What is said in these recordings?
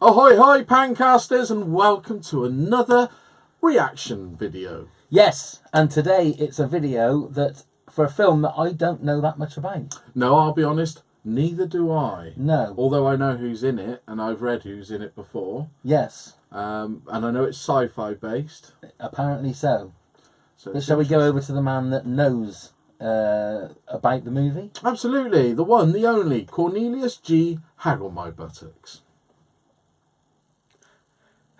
Ahoy, hoy, Pancasters, and welcome to another reaction video. Yes, and today it's a video that for a film that I don't know that much about. No, I'll be honest, neither do I. No. Although I know who's in it, and I've read who's in it before. Yes. And I know it's sci-fi based. Apparently so. So Shall we go over to the man that knows about the movie? Absolutely, the one, the only, Cornelius G. Haggle My Buttocks.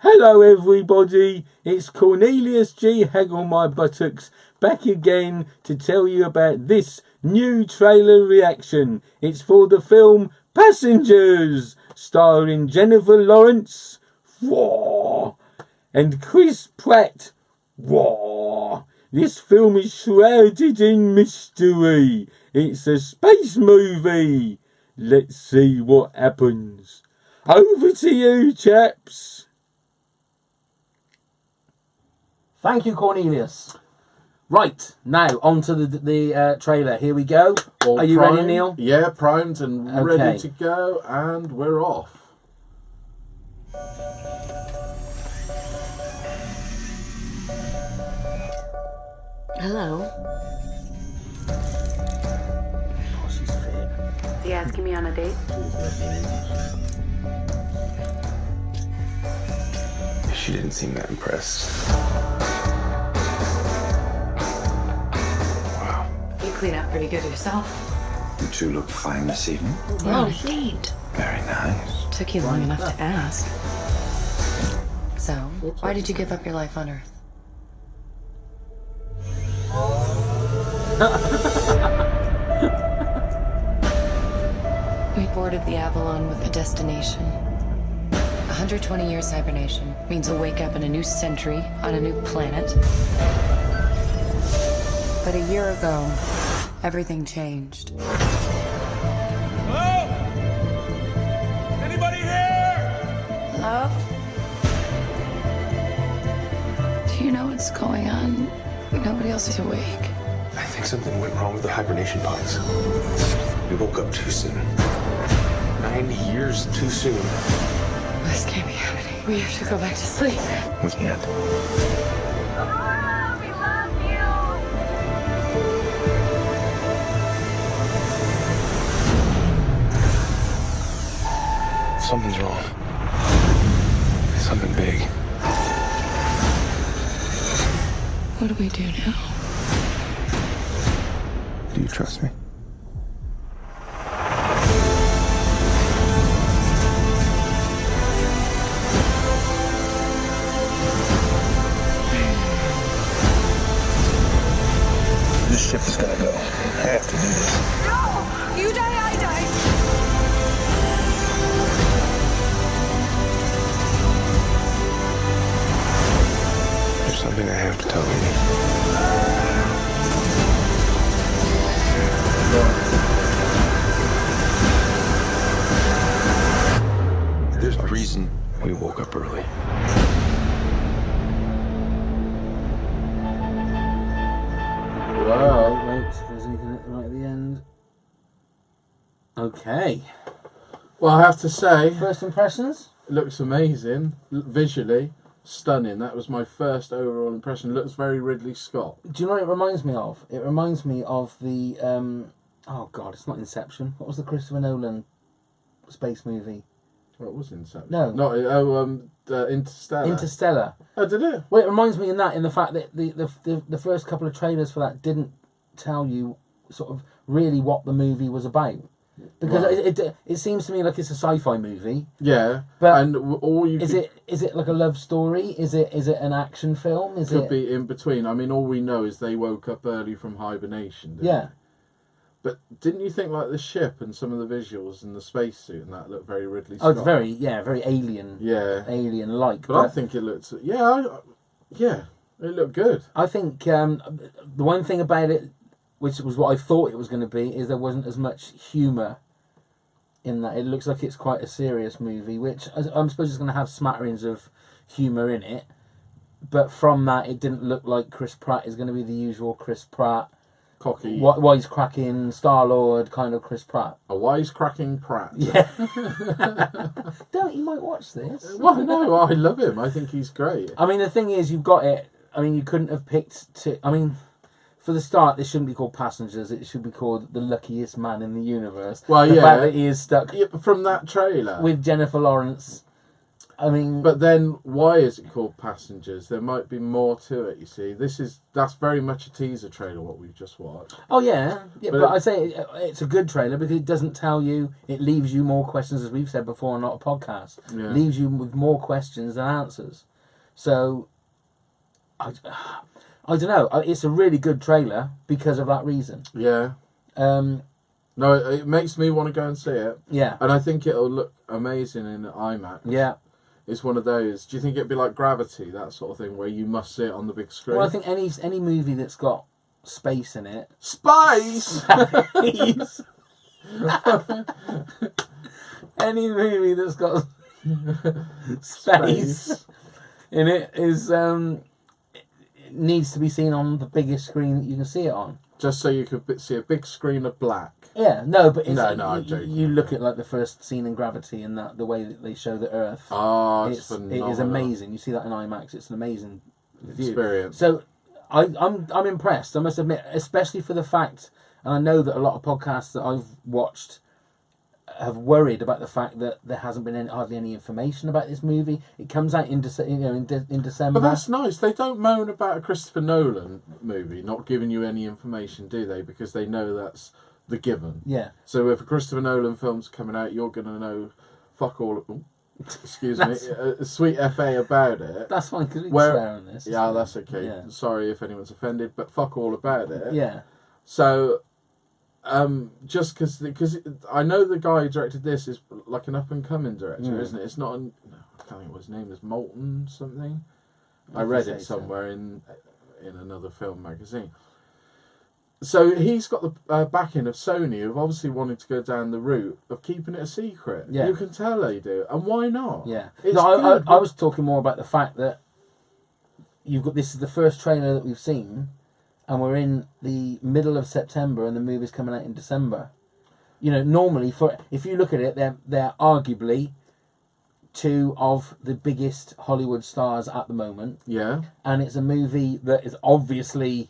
Hello everybody, it's Cornelius G. Haggle My Buttocks back again to tell you about this new trailer reaction. It's for the film Passengers, starring Jennifer Lawrence and Chris Pratt. This film is shrouded in mystery. It's a space movie. Let's see what happens. Over to you, chaps. Thank you, Cornelius. Right, now on to the trailer. Here we go. All Are you primed? ready, Neil? Yeah, primed and Okay. ready to go, and we're off. Hello. Oh, she's fit. Is he asking me on a date? She didn't seem that impressed. Wow. You clean up pretty good yourself. You two look fine this evening. Oh, neat. Very nice. Took you long enough to ask. So, why did you give up your life on Earth? We boarded the Avalon with a destination. 120 years hibernation means we'll wake up in a new century on a new planet. But a year ago, everything changed. Hello? Anybody here? Hello? Do you know what's going on? Nobody else is awake. I think something went wrong with the hibernation pods. We woke up too soon. 9 years too soon. This can't be happening. We have to go back to sleep. We can't. We love you. Something's wrong. Something big. What do we do now? Do you trust me? This ship is gonna go. I have to do this. No! You die, I die! There's something I have to tell you. There's a reason we woke up early. Whoa, wait, if there's anything right at the end. Okay. Well, I have to say, First impressions? it looks amazing, visually stunning. That was my first overall impression. It looks very Ridley Scott. Do you know what it reminds me of? It reminds me of the, oh God, it's not Inception. What was the Christopher Nolan space movie? What was Inception? No. Interstellar. Interstellar. Oh, did it? Well, it reminds me in the fact that the first couple of trailers for that didn't tell you sort of really what the movie was about. Because Right. it seems to me like it's a sci-fi movie. Yeah, But and all you Is it like a love story? Is it an action film? Is could it be in between. I mean, all we know is they woke up early from hibernation. Didn't Yeah. they? But didn't you think like the ship and some of the visuals and the spacesuit and that looked very Ridley Scott? Oh, it's very alien. Yeah. Alien-like. But I think it looked. Yeah, it looked good. I think the one thing about it, which was what I thought it was going to be, is there wasn't as much humour in that. It looks like it's quite a serious movie, which I suppose is going to have smatterings of humour in it. But from that, it didn't look like Chris Pratt is going to be the usual Chris Pratt. cocky, wisecracking Star-Lord kind of Chris Pratt. a wisecracking Pratt. Yeah. Don't you might watch this? Well, no, I love him. I think he's great. I mean, the thing is, you've got it. I mean, you couldn't have picked two. I mean, for the start, this shouldn't be called Passengers. It should be called The Luckiest Man in the Universe. Well, the yeah. fact that he is stuck Yeah, but from that trailer. with Jennifer Lawrence. I mean, But then, why is it called Passengers? There might be more to it. You see, that's very much a teaser trailer. What we've just watched. oh yeah, But but I say it's a good trailer because it doesn't tell you. It leaves you more questions, as we've said before, on not a podcast. Yeah. Leaves you with more questions than answers. So, I don't know. It's a really good trailer because of that reason. Yeah. Um, No, it makes me want to go and see it, yeah, and I think it'll look amazing in IMAX. yeah. It's one of those. Do you think it'd be like Gravity, that sort of thing, where you must see it on the big screen? Well, I think any movie that's got space in it. Space. Any movie that's got space in it is it needs to be seen on the biggest screen that you can see it on. Just so you could see a big screen of black. Yeah, no, but it's, No, I'm joking. you look at like the first scene in Gravity and that the way that they show the Earth. Oh, it is phenomenal. amazing. You see that in IMAX. It's an amazing view. Experience. So I'm impressed. I must admit, especially for the fact, and I know that a lot of podcasts that I've watched have worried about the fact that there hasn't been hardly any information about this movie. It comes out in December. But that's nice. They don't moan about a Christopher Nolan movie not giving you any information, do they? Because they know that's the given. Yeah. So if a Christopher Nolan film's coming out, you're going to know fuck all. Excuse me, sweet FA about it. That's fine because we can Where- swear on this. Yeah, that's okay. Yeah. Sorry if anyone's offended, but fuck all about it. Yeah. So, just because I know the guy who directed this is like an up and coming director, isn't it? It's not. I can't think what his name is. Moulton something. I read it somewhere in another film magazine. So he's got the backing of Sony, who've obviously wanted to go down the route of keeping it a secret. Yeah. You can tell they do, and why not? Yeah. It's No, good. I was talking more about the fact that you've got this is the first trailer that we've seen, and we're in the middle of September, and the movie's coming out in December. You know, normally if you look at it, they're arguably two of the biggest Hollywood stars at the moment, Yeah. and it's a movie that is obviously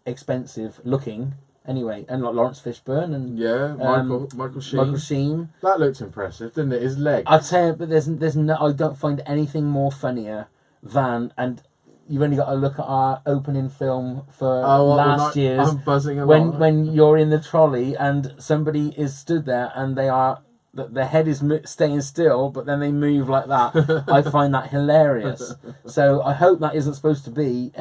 expensive looking anyway, and like Lawrence Fishburne and Yeah, Michael Sheen. Michael Sheen. That looked impressive, didn't it? His leg. I'll tell you, but there's no. I don't find anything more funnier than, and you've only got to look at our opening film for last year's. I'm buzzing along. When you're in the trolley and somebody is stood there and their head is staying still, but then they move like that. I find that hilarious. So I hope that isn't supposed to be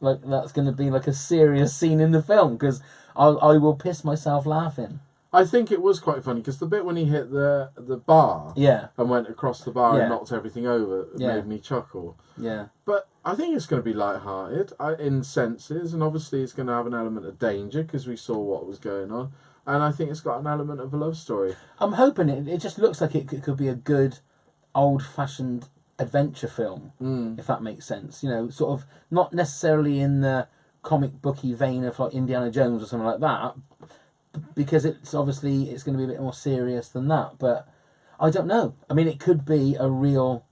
that's going to be like a serious scene in the film, because I will piss myself laughing. I think it was quite funny because the bit when he hit the bar Yeah, and went across the bar Yeah. and knocked everything over Yeah. made me chuckle. yeah. But I think it's going to be light-hearted in senses, and obviously it's going to have an element of danger because we saw what was going on, and I think it's got an element of a love story. I'm hoping it just looks like it could be a good old-fashioned adventure film, if that makes sense. You know, sort of not necessarily in the comic booky vein of like Indiana Jones or something like that, because it's going to be a bit more serious than that. But I don't know. I mean, it could be a real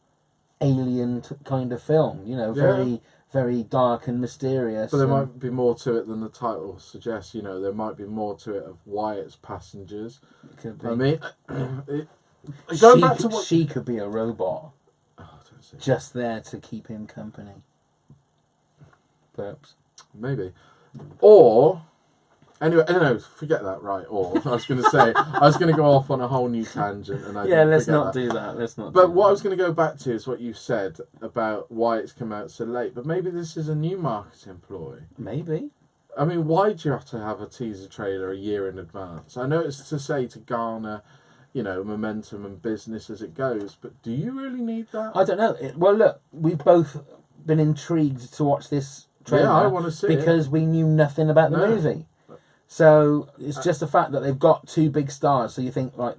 alien kind of film. You know, very very dark and mysterious. But there might be more to it than the title suggests. You know, there might be more to it of why it's Passengers. It could be. I mean, going back to what she could be a robot, Oh, I don't see. just there to keep him company. Perhaps. Maybe. Or, anyway, I don't know, forget that, right? Or, I was going to say, I was going to go off on a whole new tangent. And Let's forget not that. do that. Let's not. But do what I that. was going to go back to is what you said about why it's come out so late. But maybe this is a new marketing ploy. Maybe. I mean, why do you have to have a teaser trailer a year in advance? I know it's to garner, momentum and business as it goes, but do you really need that? I don't know. Well, look, we've both been intrigued to watch this trailer. Yeah, I want to see it. because we knew nothing about the No. movie. So it's just the fact that they've got two big stars. So you think, right,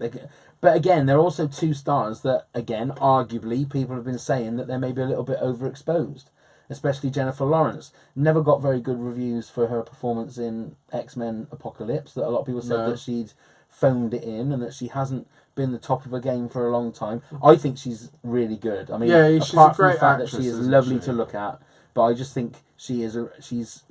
but again, there are also two stars that, again, arguably, people have been saying that they're maybe a little bit overexposed. especially Jennifer Lawrence. Never got very good reviews for her performance in X-Men Apocalypse. That a lot of people said that she'd phoned it in and that she hasn't been the top of her game for a long time. I think she's really good. I mean, she's apart a from the great fact that actress, she is isn't lovely she? to look at, but I just think she's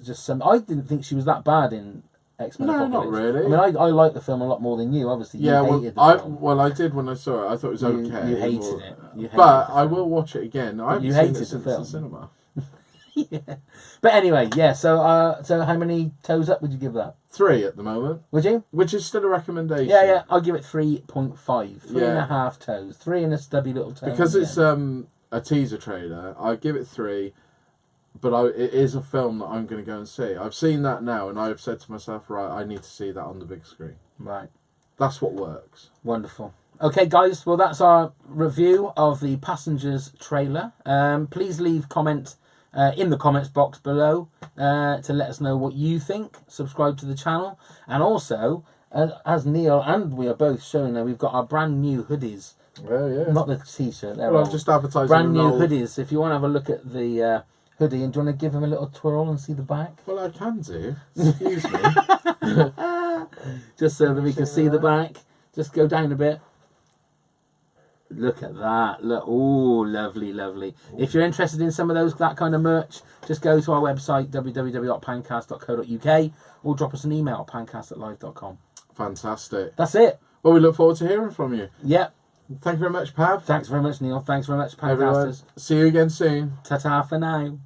just some. I didn't think she was that bad in X-Men No, Apocalypse. not really. I mean, I like the film a lot more than you. Obviously, you hated the film. I did when I saw it. I thought it was okay. You hated it. You hated But the I film. will watch it again. I haven't you seen hated it the since film. the cinema. Yeah. But anyway, yeah. So how many toes up would you give that? 3 at the moment, Would you? which is still a recommendation. Yeah. I'll give it 3.5. 3.5 Yeah. toes. 3 and a stubby little toe. Because on the it's end. a teaser trailer. I give it 3, but it is a film that I'm going to go and see. I've seen that now, and I've said to myself, right, I need to see that on the big screen. Right. That's what works. Wonderful. Okay, guys. Well, that's our review of the Passengers trailer. Please leave comment in the comments box below to let us know what you think. Subscribe to the channel, and also, as Neil and we are both showing now, we've got our brand new hoodies. Well, yeah. Not the t-shirt. Well, I'm just advertising brand new an old- hoodies. If you want to have a look at the hoodie, and do you want to give him a little twirl and see the back, Well, I can do. Excuse me. just so that we can see the back. Just go down a bit. Look at that. Look. Oh, lovely, lovely. If you're interested in some of that kind of merch, just go to our website, www.pancast.co.uk, or drop us an email at pancast@live.com. Fantastic. That's it. Well, we look forward to hearing from you. Yep. Thank you very much, Pav. Thanks very much, Neil. Thanks very much, Everyone, Pancasters. see you again soon. Ta-ta for now.